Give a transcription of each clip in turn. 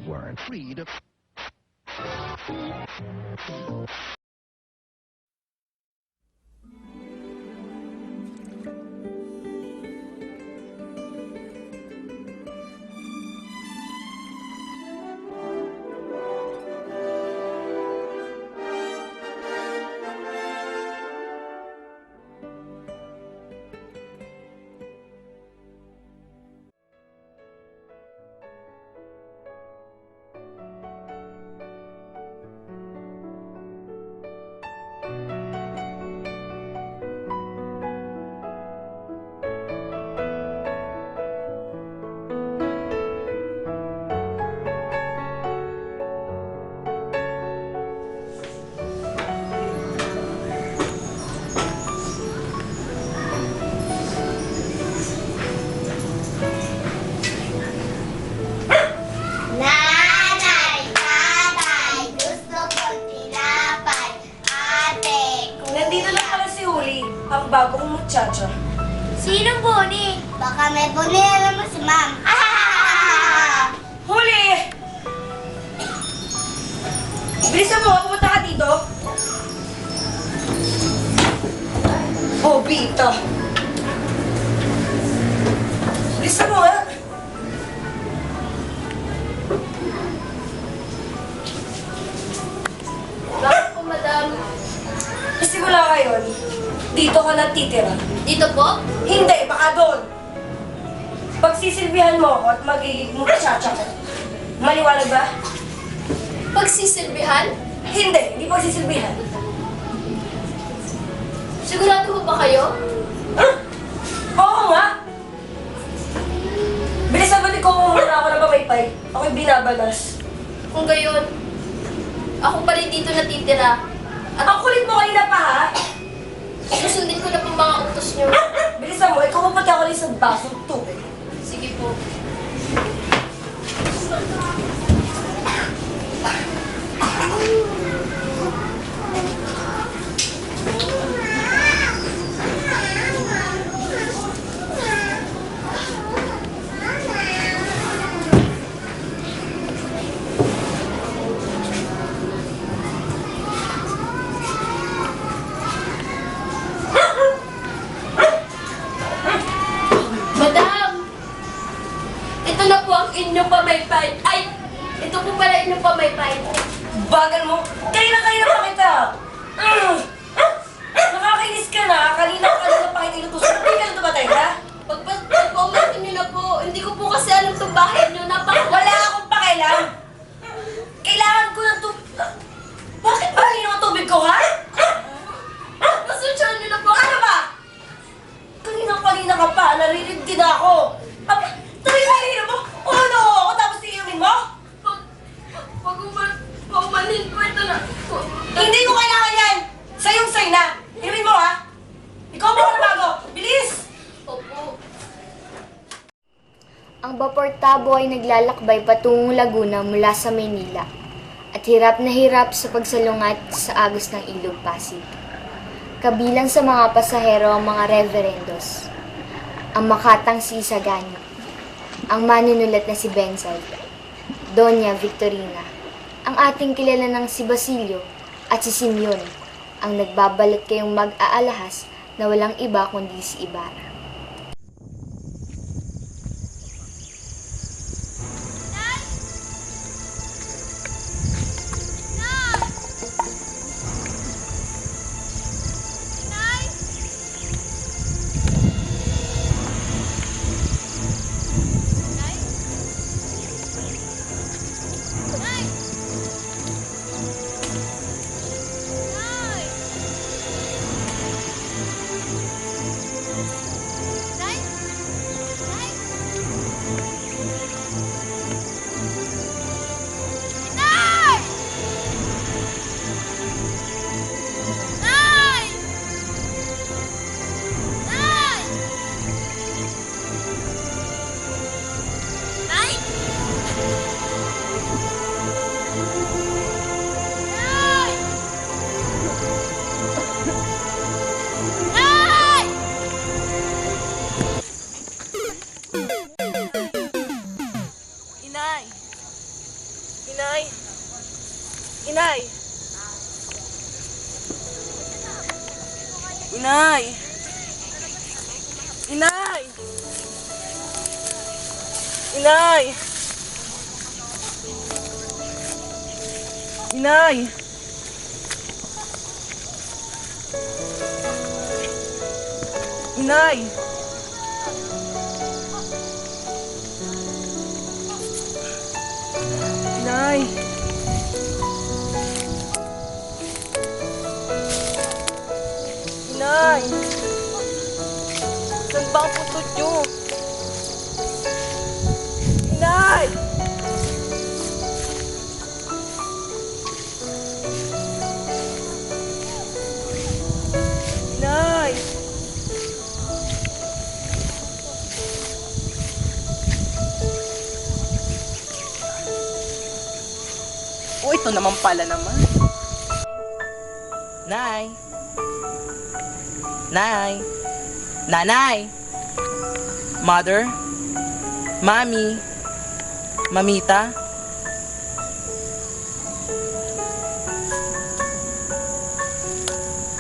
weren't free to... Ang bagong muchacha. Sinong Boni? Baka may bonera mo si Ma'am. Huli! Bilisan mo, pumunta ka dito. Oh, Bita. Bilisan mo, ha? Bakit po, Madam? Kasi wala ngayon. Dito ka natitira. Dito po? Hindi, baka doon. Pagsisilbihan mo ako at magiging muchacha ko. Maliwanag ba? Pagsisilbihan? Hindi pagsisilbihan. Sigurado po ba kayo? Huh? Oo nga. Bilisan mo, di ko muna ako ng pamaypay. Ako'y binabalas. Kung gayon, ako pa rin dito natitira. At ang kulit mo kanina pa, ha? Susundin ko na po mga utos nyo. Bilisan mo, ikaw mapati ako rin sa basong tubig. Sige po. Madam! Ito na po ang inyong pamaypay. Ay! Ito po pala inyong pamaypay. Bagal mo. Kanina pa kita. Nakakainis ka na. Kanina pa kita inutos. Hindi ka na tumatay, ha? Pagpaumatin nyo na po, hindi ko po kasi alam itong bahay nyo. Wala akong pakialam. Kailangan ko ng tubig. Bakit ba ang tubig ko, ha? Pasensyahan nyo na po. Ano ba? Kanina ka pa. Narinig din ako. Tuloy na inom mo. Ano ako tapos iinumin mo? Paumanin po ito na. Hindi ko kailangan yan. Sayong-say na. Inumin mo, ha? Ikaw mo na bago. Bilis! Opo. Ang Vapor Tabo ay naglalakbay patungong Laguna mula sa Maynila at hirap na hirap sa pagsalungat sa agos ng Ilog Pasig. Kabilang sa mga pasahero ang mga reverendos, ang makatang si Isagani, ang manunulat na si Bensay, Doña Victorina, ang ating kilala ng si Basilio at si Simeon, ang nagbabalot kayong mag-aalahas na walang iba kundi si Ibarra. Inay! Inay! Inay! Inay! Inay! Inay! Inay! Inay! Saan ba ang putot nyo? Inay! Inay! Oh, ito naman pala naman. Nay! Nay! Nanay! Mother? Mommy? Mamita?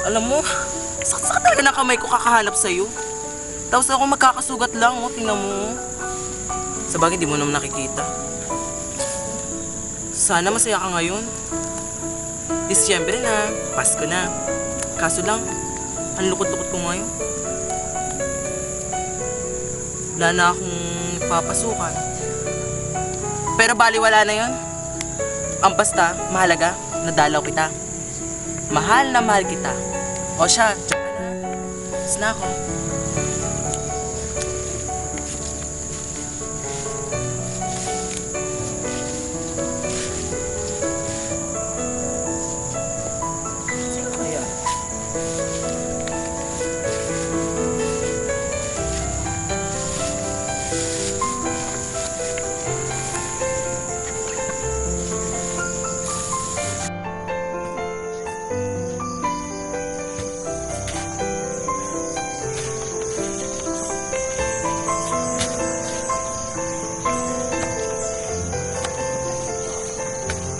Alam mo, sakit talaga ng kamay ko kakahanap sa'yo. Tapos ako magkakasugat lang, oh, tingnan mo. Sa bagay, di mo naman nakikita. Sana masaya ka ngayon. Disyembre na, Pasko na. Kaso lang, ang lukot-lukot ko ngayon. Wala na akong papasukan. Pero baliwala na yon. Ang basta, mahalaga, nadalaw kita. Mahal na mahal kita. O siya, diyan ka na. Tapos na ako. Sino kaya?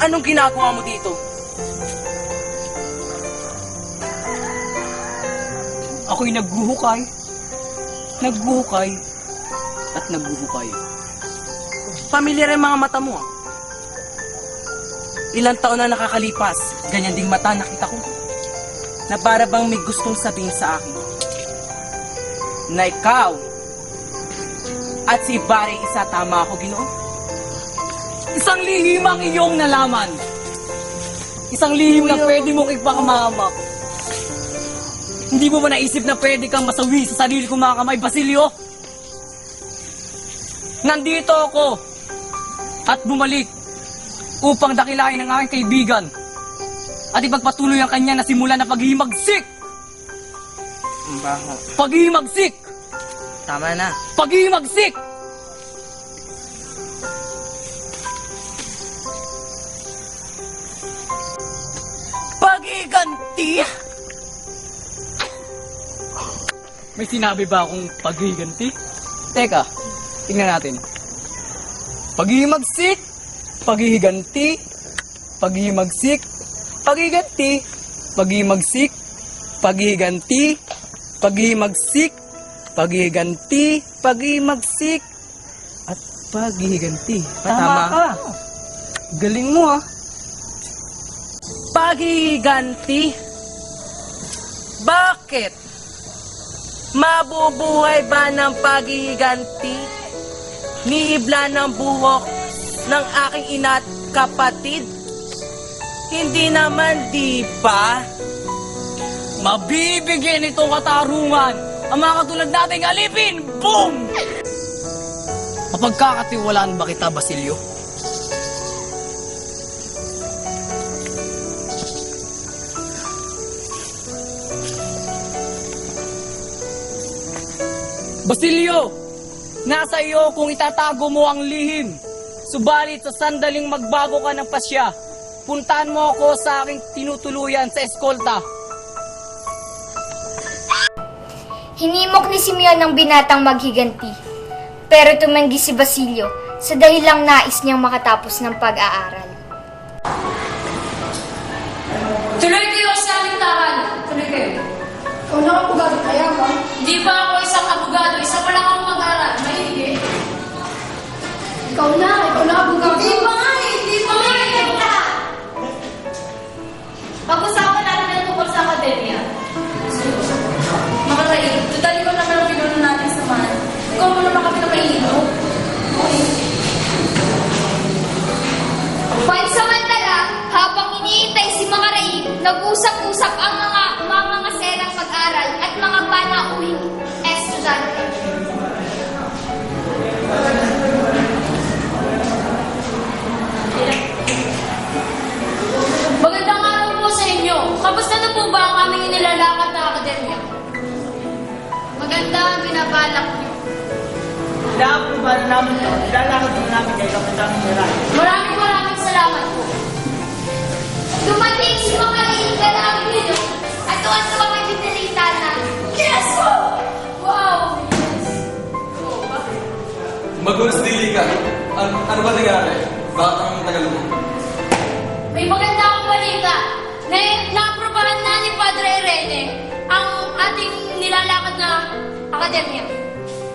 Anong ginagawa mo dito? Ako'y naghuhukay. Naghuhukay. At naghuhukay. Pamilyar ang mga mata mo, ah. Ilang taon na nakakalipas, ganyan ding mata nakita ko. Na para bang may gustong sabihin sa akin. Na ikaw at si Barry isa, tama ako, Ginoo? Isang lihim ang iyong nalaman. Isang lihim na pwede mong ipakamahamak. Hindi mo ba naisip na pwede kang masawi sa sarili kong mga kamay, Basilio? Nandito ako at bumalik upang dakilain ang aking kaibigan at ipagpatuloy ang kanya na simula na paghihimagsik. Ang baho. Paghihimagsik! Tama na. Paghihimagsik! Pagiganti! May sinabi ba akong paghihiganti? Teka, tingnan natin. Paghihimagsik, paghihiganti, paghihimagsik, paghihiganti, paghihimagsik, paghihiganti, paghihimagsik, paghihiganti, paghihimagsik, at paghihiganti. Tama ka. Galing mo ah. Pagiganti? Bakit? Mabubuhay ba ng pagiganti? Nihibla ng buhok ng aking ina't kapatid? Hindi naman, di ba? Mabibigyan itong katarungan ang mga katulad nating alipin! Boom! Mapagkakatiwalaan ba kita, Basilio? Basilio, nasa iyo kung itatago mo ang lihim. Subalit sa sandaling magbago ka ng pasya, puntahan mo ako sa aking tinutuluyan sa eskolta. Hinimok ni Simeon ang binatang maghiganti. Pero tumanggi si Basilio sa dahilang nais niyang makatapos ng pag-aaral. Ikaw na abogado kaya ba? Hindi pa ako isang abogado. Isa pa lang akong mag-aral. Maigi. Ikaw na abogado. Hindi pa nga eh. Hindi pa nga eh. Pag-usapan natin ang tungkol sa akademya. Makaraig, total ikaw naman ang pinuno natin sa man. Ikaw mo naman kami na maihino. Pansamantala, habang iniintay si Makaraig, nag-usap-usap ang mga serang pag-aral at mga panauhing estudyante. Magandang araw po sa inyo. Kamusta na po ba ang aming inilalakad na akademya? Maganda ang binabalak niyo. Ina-approve namin ito. Ilalakad po namin kayo kapag namin nilay. Maraming salamat po. Dumating si Makaraig na nagbilo at doon sa mga binalita na, yes po! Wow! Magulas dili ka. Ano ba nangyari? Bakit ang tagal mo? May maganda akong balita na na-aprobahan na ni Padre Rene ang ating nilalakad na akademya.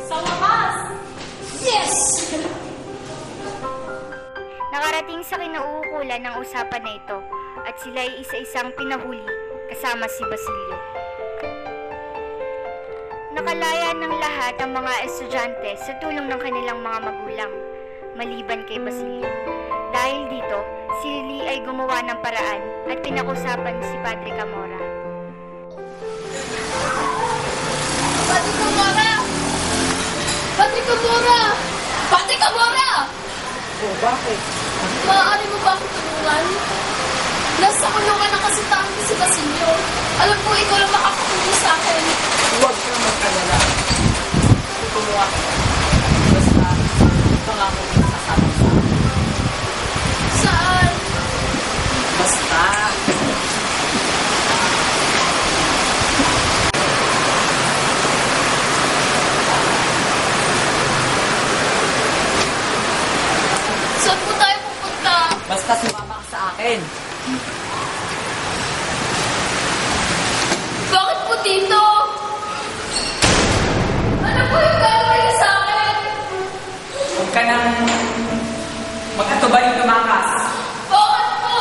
Sa wakas! Yes! Nakarating sa kinauukulan ng usapan na ito at sila ay isa-isang pinahuli kasama si Basilio. Nakalaya ng lahat ang mga estudyante sa tulong ng kanilang mga magulang, maliban kay Basilio. Dahil dito, si Lily ay gumawa ng paraan at pinakusapan si Padre Camora. Padre Camora! Padre Camora! Padre Camora! Oh, bakit? Maaari mo ba akong tulungan? Nasa kulungan na kasi tangi si Basilio. Alam ko, ikaw lang makakatulong sa akin. Huwag ka magkalala. Tutulungan ako. Basta, pangako mo sasama sa akin. Saan? Basta. Saan po tayo pupunta? Basta sumama ka sa akin. Bakit po dito? Ano po yung gagawin niyo sa akin? Huwag ka nang mag-atubay yung tumakas. Bakit po?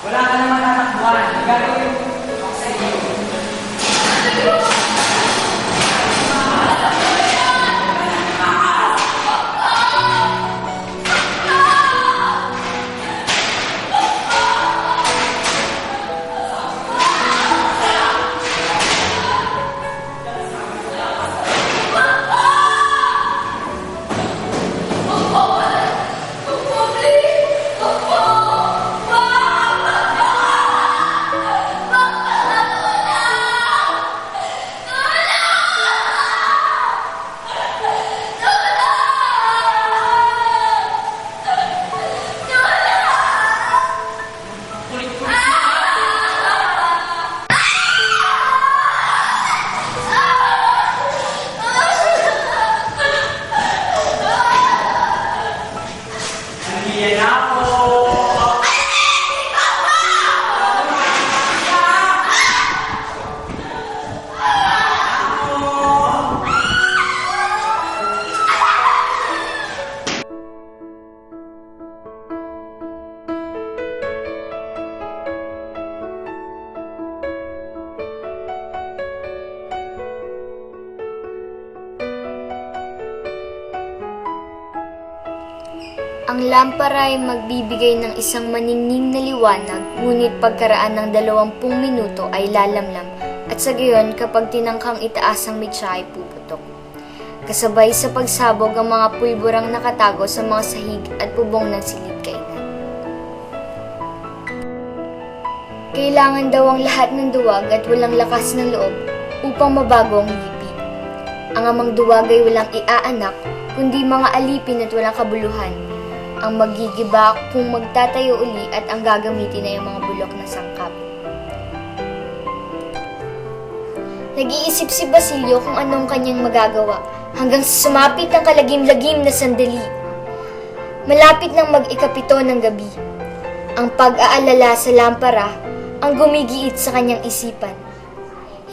Wala ka nang matatakbuhan. Gagawin ako sa iyo. Yan ako. Ang lampara ay magbibigay ng isang maningning na liwanag, ngunit pagkaraan ng 20 minuto ay lalamlam at sa gayon kapag tinangkang itaas ang mitsa ay puputok. Kasabay sa pagsabog ang mga pulburang nakatago sa mga sahig at bubong ng silid kainan. Kailangan daw ang lahat ng duwag at walang lakas ng loob upang mabago ang lipi. Ang amang duwag ay walang iaanak, kundi mga alipin at walang kabuluhan. Ang magigiba kung magtatayo uli at ang gagamitin ay ang mga bulok na sangkap. Nag-iisip si Basilio kung anong kanyang magagawa hanggang sa sumapit ang kalagim-lagim na sandali. Malapit nang mag-ikapito ng gabi. Ang pag-aalala sa lampara ang gumigiit sa kanyang isipan.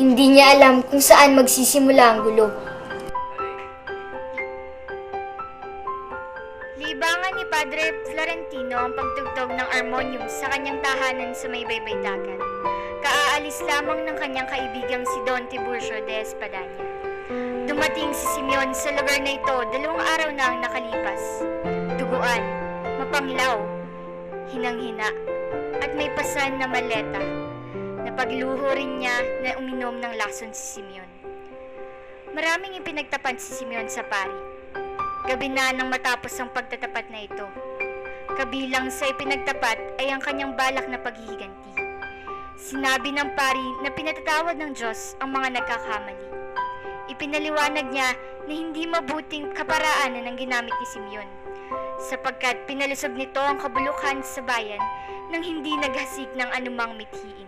Hindi niya alam kung saan magsisimula ang gulo. Libangan ni Padre Florentino ang pagtugtog ng armonium sa kanyang tahanan sa may baybay dagat. Kaaalis lamang ng kanyang kaibigang si Don Tiburcio de Espadanya. Dumating si Simeon sa lugar na ito 2 araw na ang nakalipas. Duguan, mapanglaw, hinang-hina, at may pasan na maleta. Napagluho rin niya na uminom ng lason si Simeon. Maraming ipinagtapat si Simeon sa pari. Gabi na nang matapos ang pagtatapat na ito. Kabilang sa ipinagtapat ay ang kanyang balak na paghihiganti. Sinabi ng pari na pinatatawad ng Diyos ang mga nagkakamali. Ipinaliwanag niya na hindi mabuting kaparaanan ang ginamit ni Simeon, sapagkat pinalusog nito ang kabulukan sa bayan nang hindi naghasik ng anumang mithiin.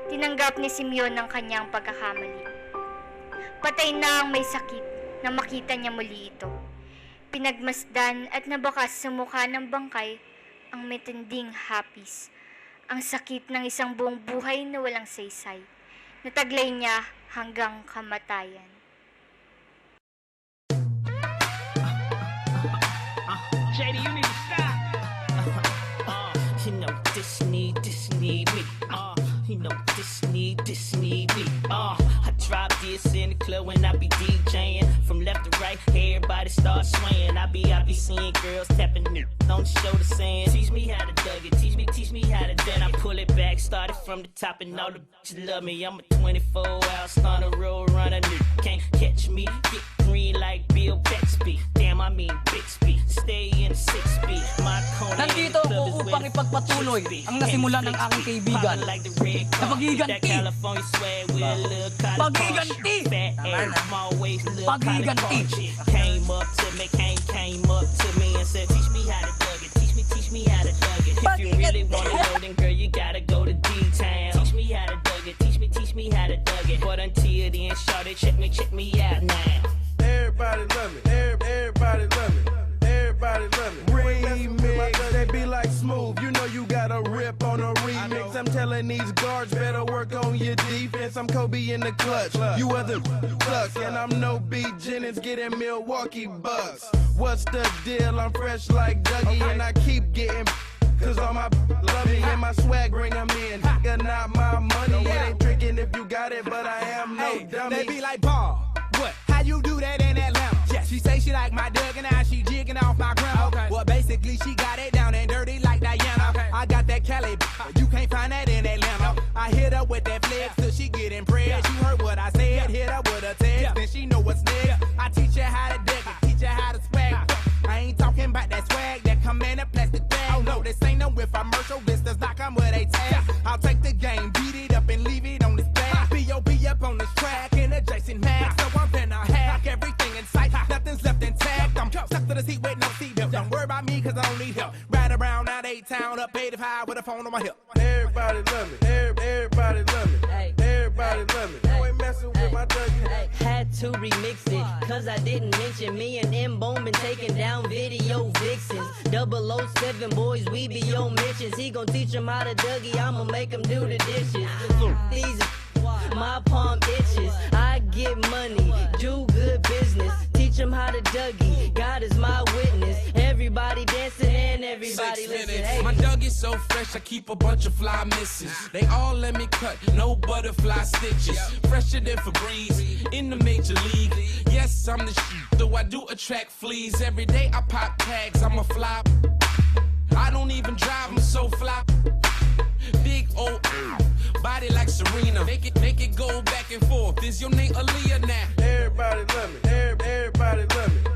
Tinanggap ni Simeon ang kanyang pagkakamali. Patay na ang may sakit na makita niya muli ito. Pinagmasdan at nabakas sa mukha ng bangkay ang matinding hapis. Ang sakit ng isang buong buhay na walang saysay. Nataglay niya hanggang kamatayan. JD, you need to stop. You know this need me. You know this need me. I drop this in the club when I be DJing. From left to right, everybody start swaying. I be seeing girls tapping on the shoulder saying, teach me how to dug it, teach me how to then I pull it back, started from the top and all the bitches love me. I'm a 24-hour stunner, road runner, can't catch me. Get green like Bill Bixby. Damn, I mean Bixby. Stay in 6B. My corner. Nandito ako upang ipagpatuloy ang nasimulan ng aking kaibigan na paghiganti. Paghiganti. Came up to me and said, teach me how to dug it. Teach me how to dug it. If you really wanna know, then girl, you gotta go to D-Town. Teach me how to dug it. Teach me how to dug it. But until then, shawty, check me out now. Everybody love me. Everybody love me. Everybody love me. Remix, they be like smooth. You know you got a rip on a remix. I'm telling these guards better work on your defense. I'm Kobe in the clutch. You other sucks, and I'm no B Jennings getting Milwaukee Bucks. What's the deal? I'm fresh like Dougie, and I keep getting. Cause all my love me and my swag bring them in. Nigga, not my money. It ain't tricking if you got it, but I am no dummy. They be like, Paul, what? How you do that in Atlanta? Yes. She say she like my Doug and now she jigging off my grandma. Okay. Well, basically she got it down and dirty like Diana. Okay. I got that Cali, you can't find that in Atlanta. I hit her with that flex till she get impressed. You heard what I said, hit her with a text, then she know what's next. I teach her how to dig it, teach her how to swag. I ain't talking about that swag that come in a plastic bag. Oh no, this ain't no infomercial, this does not come with a tag. I'll take the game, beat it up and leave it on this bag. B.O.B. up on this track in a Jason Max. So I'm finna hack everything in sight, nothing's left intact. I'm stuck to the seat with no seatbelt. Don't worry about me cause I don't need help. Ride around out 8-town, up 85 with a phone on my hip. Everybody love me. Everybody love me. Everybody love me. You ain't messing with my Dougie. Had to remix it, cause I didn't mention me and M-Bone been taking down video vixens. 007 boys, we be on missions. He gon' teach him how to Dougie, I'ma make him do the dishes. These my palm itches, I get money, do good business. Teach him how to Dougie, God is my witness. Everybody dancing and everybody listening. Hey. My Doug is so fresh, I keep a bunch of fly misses. They all let me cut, no butterfly stitches. Fresher than Febreze, in the major league. Yes, I'm the shit, though I do attract fleas. Every day I pop tags, I'm a flop. I don't even drive, I'm so fly. Big old body like Serena. Make it go back and forth. Is your name Aaliyah now? Everybody love me. Everybody love me.